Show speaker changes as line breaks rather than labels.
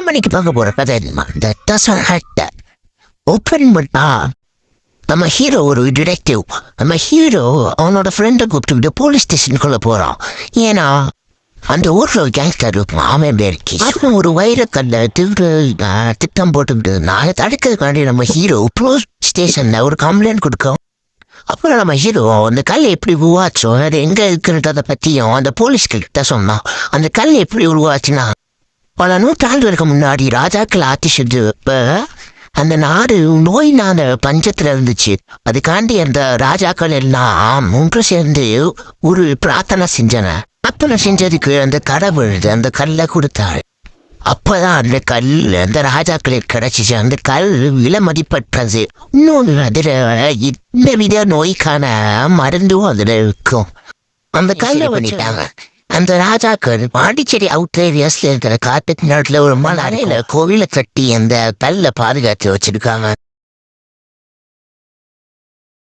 நம்ம இன்னைக்கு பார்க்க போற கதை என்னமா, இந்த டசன் ஹேக்டர் ஓப்பன் பண்ணா நம்ம ஹீரோ ஒரு டிடெக்டிவ். நம்ம ஹீரோ அவனோட ஃப்ரெண்டை கூப்பிட்டு போலீஸ் ஸ்டேஷனுக்குள்ள போறான். ஏன்னா அந்த ஊர்ல ஒரு கேங்ஸ்டர் இருப்பான், அவன் பேருக்கு அவன் ஒரு வைரக்கல்ல திட்டம் போட்டுக்கிட்டு அதை தடுக்கிறதுக்காண்டி நம்ம ஹீரோ போலீஸ் ஸ்டேஷன்ல ஒரு கம்ப்ளைண்ட் கொடுக்கும். அப்புறம் நம்ம ஹீரோ அந்த கல் எப்படி உருவாச்சோம், அது எங்க இருக்குன்றத பத்தியும் அந்த போலீஸ்கிட்ட சொன்னான். அந்த கல் எப்படி உருவாச்சுன்னா, பல நூற்றாண்டுகளுக்கு முன்னாடி ராஜாக்கள் ஆட்சி செஞ்சப்ப அந்த நாடு நோயினால பஞ்சத்துல இருந்துச்சு. அதுக்காண்டி அந்த ராஜாக்கள் எல்லாம் ஒன்று சேர்ந்து ஒரு பிரார்த்தனை செஞ்சன. பிரார்த்தனை செஞ்சதுக்கு அந்த கடவுள் அந்த கல்லை கொடுத்தாரு. அப்பதான் அந்த கல் அந்த ராஜாக்களுக்கு கிடைச்சிச்சு. அந்த கல் விலை மதிப்பற்றது. இன்னொன்று அதுல இந்த வித நோய்க்கான மருந்தும் அதுல இருக்கும். அந்த கல்லை பண்ணிட்டாங்க. அந்த ராஜாக்கள் பாண்டிச்சேரி அவுட் ஏரியாஸ்ல இருக்கிற காட்டுக்கு நாட்டுல ஒரு மலையில கோவில கட்டி அந்த கல்லை பாதுகாத்து வச்சிருக்காங்க.